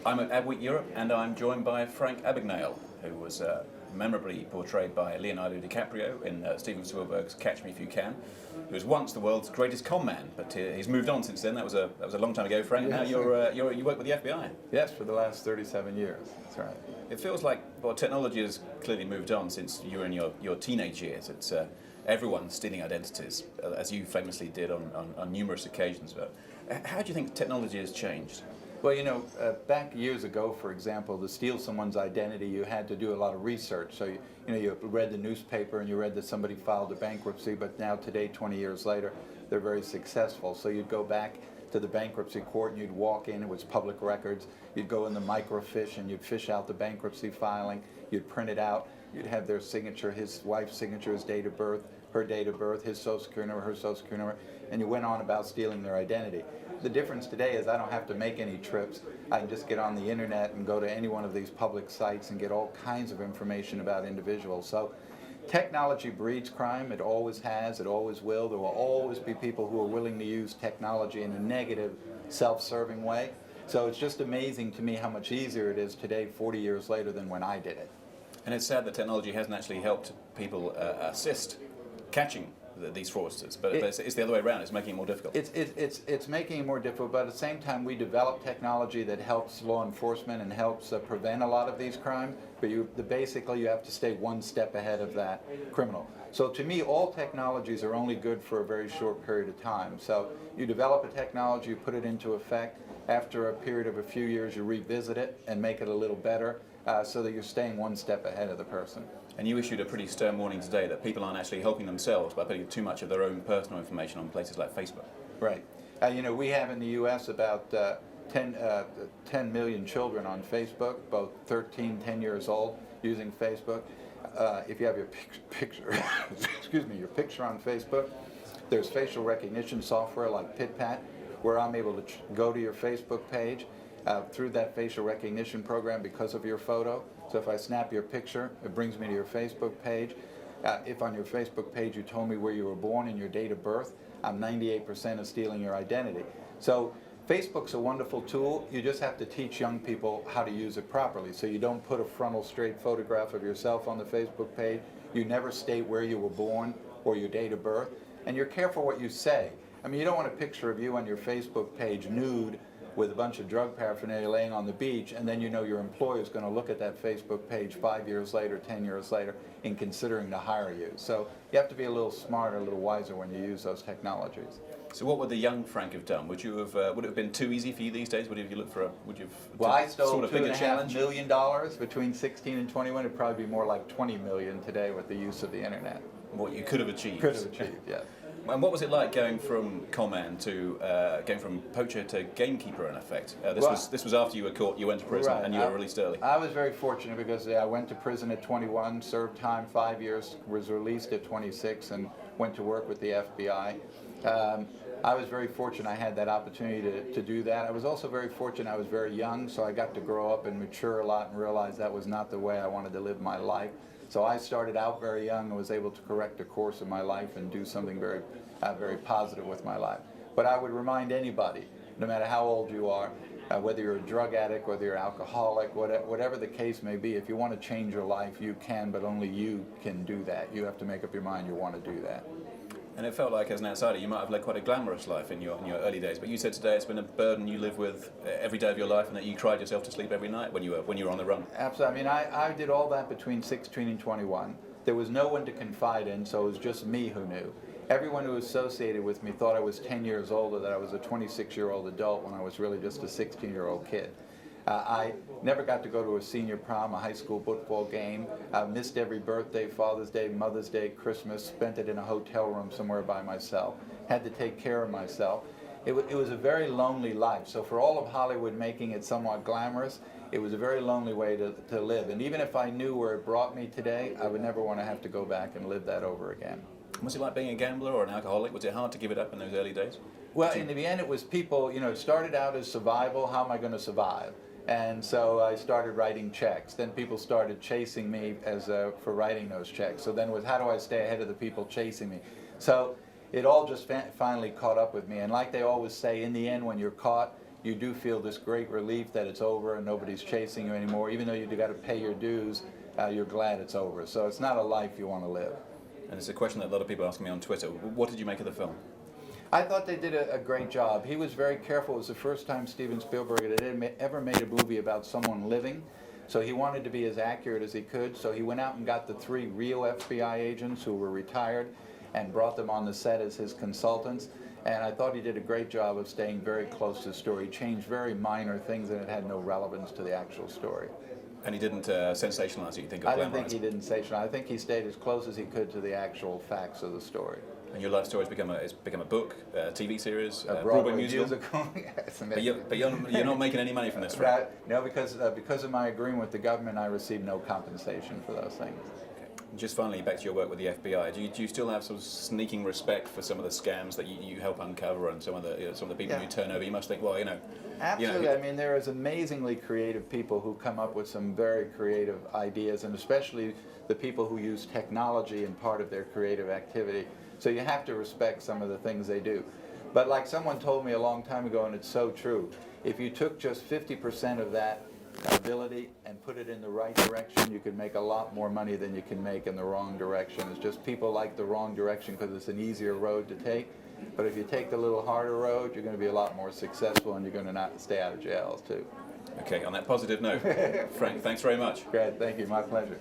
I'm at Youre, and I'm joined by Frank Abagnale, who was memorably portrayed by Leonardo DiCaprio in Steven Spielberg's Catch Me If You Can, who was once the world's greatest con man, but he's moved on since then. That was a long time ago, Frank. Yes, Now you work with the FBI. Yes, for the last 37 years. That's right. It feels like, well, technology has clearly moved on since you were in your teenage years. It's everyone's stealing identities, as you famously did on numerous occasions. But how do you think technology has changed? Well, back years ago, for example, to steal someone's identity, you had to do a lot of research. So, you read the newspaper and you read that somebody filed a bankruptcy, but now today, 20 years later, they're very successful. So you'd go back to the bankruptcy court and you'd walk in, it was public records, you'd go in the microfiche and you'd fish out the bankruptcy filing, you'd print it out, you'd have their signature, his wife's signature, his date of birth, her date of birth, his social security number, her social security number, and you went on about stealing their identity. The difference today is I don't have to make any trips. I can just get on the internet and go to any one of these public sites and get all kinds of information about individuals. So technology breeds crime. It always has, it always will. There will always be people who are willing to use technology in a negative, self-serving way. So it's just amazing to me how much easier it is today, 40 years later, than when I did it. And it's sad that technology hasn't actually helped people assist catching these fraudsters, but it's the other way around. It's making it more difficult. It's making it more difficult, but at the same time, we develop technology that helps law enforcement and helps prevent a lot of these crimes. But basically, you have to stay one step ahead of that criminal. So to me, all technologies are only good for a very short period of time. So you develop a technology, you put it into effect. After a period of a few years, you revisit it and make it a little better, so that you're staying one step ahead of the person. And you issued a pretty stern warning today that people aren't actually helping themselves by putting too much of their own personal information on places like Facebook. Right. We have in the U.S. about 10 million children on Facebook, both 10 years old, using Facebook. If you have your picture, excuse me, your picture on Facebook, there's facial recognition software like PitPat, where I'm able to go to your Facebook page through that facial recognition program because of your photo. So if I snap your picture, it brings me to your Facebook page. If on your Facebook page you told me where you were born and your date of birth, I'm 98% of stealing your identity. So Facebook's a wonderful tool. You just have to teach young people how to use it properly. So you don't put a frontal straight photograph of yourself on the Facebook page. You never state where you were born or your date of birth. And you're careful what you say. I mean, you don't want a picture of you on your Facebook page nude with a bunch of drug paraphernalia laying on the beach, and then your employer is going to look at that Facebook page 5 years later, 10 years later, in considering to hire you. So you have to be a little smarter, a little wiser when you use those technologies. So what would the young Frank have done? Would it have been too easy for you these days? Would you look for Well, I stole sort of bigger challenge? $2.5 million between 16 and 21. It'd probably be more like 20 million today with the use of the internet. What you could have achieved. Could have achieved, yeah. And what was it like going from conman to going from poacher to gamekeeper in effect? This was after you were caught, you went to prison, right. and you were released early. I was very fortunate because I went to prison at 21, served time 5 years, was released at 26, and went to work with the FBI. I was very fortunate I had that opportunity to do that. I was also very fortunate I was very young, so I got to grow up and mature a lot and realize that was not the way I wanted to live my life. So I started out very young and was able to correct the course of my life and do something very, very positive with my life. But I would remind anybody, no matter how old you are, whether you're a drug addict, whether you're an alcoholic, whatever the case may be, if you want to change your life, you can, but only you can do that. You have to make up your mind you want to do that. And it felt like, as an outsider, you might have led quite a glamorous life in your early days. But you said today it's been a burden you live with every day of your life, and that you cried yourself to sleep every night when you were on the run. Absolutely. I mean, I did all that between 16 and 21. There was no one to confide in, so it was just me who knew. Everyone who associated with me thought I was 10 years older, that I was a 26-year-old adult when I was really just a 16-year-old kid. I never got to go to a senior prom, a high school football game. I missed every birthday, Father's Day, Mother's Day, Christmas, spent it in a hotel room somewhere by myself. Had to take care of myself. It was a very lonely life. So for all of Hollywood making it somewhat glamorous, it was a very lonely way to live. And even if I knew where it brought me today, I would never want to have to go back and live that over again. Was it like being a gambler or an alcoholic? Was it hard to give it up in those early days? Well, in the end, it was people, it started out as survival. How am I going to survive? And so I started writing checks. Then people started chasing me for writing those checks. So then it was, how do I stay ahead of the people chasing me? So it all just finally caught up with me. And like they always say, in the end, when you're caught, you do feel this great relief that it's over and nobody's chasing you anymore. Even though you've got to pay your dues, you're glad it's over. So it's not a life you want to live. And it's a question that a lot of people ask me on Twitter. What did you make of the film? I thought they did a great job. He was very careful. It was the first time Steven Spielberg had ever made a movie about someone living. So he wanted to be as accurate as he could. So he went out and got the 3 real FBI agents who were retired and brought them on the set as his consultants. And I thought he did a great job of staying very close to the story. He changed very minor things and it had no relevance to the actual story. And he didn't sensationalize it, you think? I didn't think he didn't sensationalize. I think he stayed as close as he could to the actual facts of the story. And your life story has become a book, a TV series, a Broadway musical. Yes, but you're not making any money from this, right? No, because of my agreement with the government, I received no compensation for those things. Just finally, back to your work with the FBI. Do you still have sort of sneaking respect for some of the scams that you help uncover and some of the people you turn over? You must think, well, Absolutely. I mean, there is amazingly creative people who come up with some very creative ideas, and especially the people who use technology in part of their creative activity. So you have to respect some of the things they do. But like someone told me a long time ago, and it's so true, if you took just 50% of that ability and put it in the right direction, you could make a lot more money than you can make in the wrong direction. It's just people like the wrong direction because it's an easier road to take. But if you take the little harder road, you're going to be a lot more successful and you're going to not stay out of jail too. Okay, on that positive note, Frank, thanks very much. Great, thank you, my pleasure.